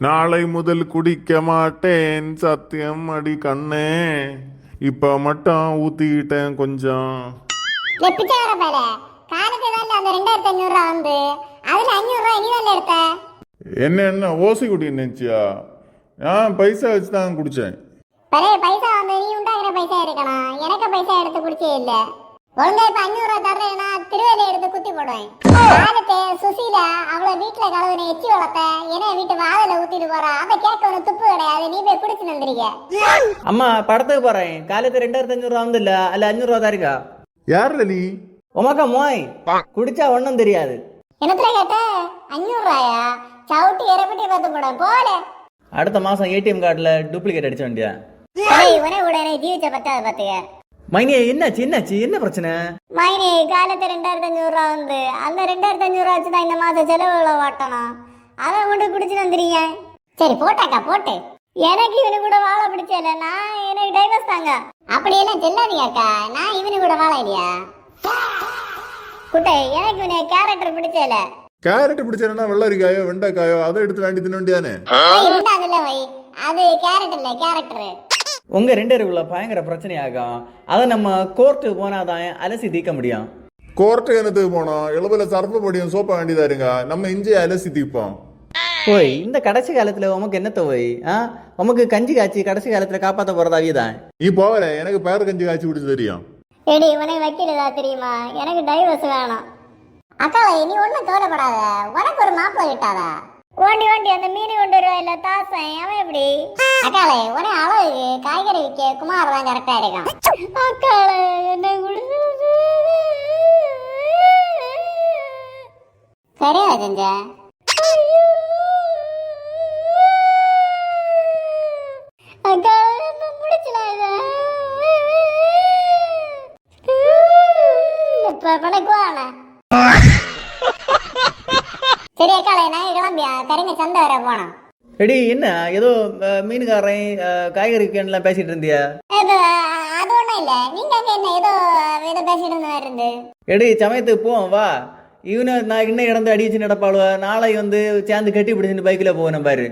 நாளை முதல் குடிக்க மாட்டேன் சத்தியம் அடி கண்ணே. இப்ப மட்டும் ஊத்திக்கிட்டேன் கொஞ்சம். பிச்சைக்கார பையல காலத்து தான் அந்த 2500 ரூபா வந்து அதுல 500 ரூபா நீ தான் எடுத்த. என்ன ஓசி குடி நினைச்சியா? நான் பைசா வச்சு தான் குடிச்சேன். பைசா வந்து நீ உண்டாகிற பைசா இருக்கணும், எனக்கு பைசா எடுத்து குடிச்சே இல்ல. ஒழுங்கா இப்ப 500 ரூபா தர்றேன்னா திருவேலை எடுத்து குத்தி போடுவேன். காலத்து சுசீலா அவளை வீட்டுல கலவுன எச்சி வளர்த்த என்ன வீட்டு வாதல ஊத்திட்டு போறா. அதை கேட்க ஒரு துப்பு கிடையாது, நீ போய் குடிச்சு வந்துருக்க. அம்மா படத்துக்கு போறேன். காலத்து 2500 ரூபா வந்து இல்ல அல்ல 500 ரூபா தான் இருக்கா? யாருல நீ? உமாக்கா மோய் குடிச்சா ஒன்னும் தெரியாது. என்னத்துல கேட்ட? 500 ரூபாயா? சவுட்டி இறப்பிட்டு பார்த்து போட போல. அடுத்த மாசம் ஏடிஎம் கார்டுல டூப்ளிகேட் அடிச்ச வேண்டியா? உனே உடனே ஜீவிச்ச பத்தாது பாத்துக்க. மைனி என்னாச்சு என்ன பிரச்சனை? மைனி காலத்து 2500 ரூபா வந்து அந்த 2500 ரூபா வச்சுதான் இந்த மாசம் செலவுல ஓட்டணும். அதை மட்டும் குடிச்சு வந்துறீங்க. சரி போட்டாக்கா போட்டு. எனக்கு இவனு கூட வாழ பிடிச்சல, நான் எனக்கு டைவர்ஸ் தாங்க. அப்படியெல்லாம் செல்லாதீங்கக்கா, நான் இவனு கூட வாழ இல்லையா குட்டை. எனக்கு இவனு கேரக்டர் பிடிச்சல. கேரட் பிடிச்சா வெள்ளரிக்காயோ வெண்டைக்காயோ அதை எடுத்து வேண்டி தின்ன வேண்டியானே. இருந்தாங்கல்ல வை, அது கேரட் இல்ல கேரக்டர். உங்க 2 பேருக்குள்ள பயங்கர பிரச்சனை ஆகும். அதை நம்ம கோர்ட்டுக்கு போனாதான் அலசி தீர்க்க முடியும். கோர்ட்டு என்னத்துக்கு போனோம்? எழுபதுல சர்ப்ப படியும் சோப்ப வேண்டியதா இருங்க. நம்ம இஞ்சியை அலசி தீப்போம். போய் இந்த கடைசி காலத்துல உமக்கு என்னத்த போய் உமக்கு கஞ்சி காய்ச்சி கடைசி காலத்துல காப்பாத்த போறதாவியதான். நீ போகல, எனக்கு பேர் கஞ்சி காய்ச்சி குடிச்சு தெரியும். ஏடி உனக்கு வைக்கிறதா தெரியுமா? எனக்கு டைவர்ஸ் வேணும். அக்காவை நீ ஒண்ணும் கவலைப்படாத, உனக்கு ஒரு மாப்பிள்ளை கிட்டாதா? ஓண்டி அந்த மீன் கொண்டு வருவா இல்ல தாசன் அவன் எப்படி? அக்காளே உன அளவுக்கு காய்கறி விற்க குமார் தான் கரெக்டா இருக்கான். அக்காளே என்ன குடிச்சு சரியா செஞ்ச? அக்காளே முடிச்சல இப்ப பணக்குவான. சரி அக்காளே நான் கிளம்பியா கரைங்க சந்தை வர போனோம். ரெடி என்ன ஏதோ மீனுக்காரன் காய்கறி கேன்லாம் பேசிட்டு இருந்தியா? அது ஒண்ணும் இல்ல, நீங்க என்ன ஏதோ ஏதோ பேசிட்டு இருந்த மாதிரி இருந்து. எடி சமயத்துக்கு போவோம் வா. இவனை நான் இன்னும் இடந்து அடிச்சு நடப்பாளுவ. நாளை வந்து சேர்ந்து கட்டி பிடிச்சிட்டு பைக்ல போவேன் பாரு.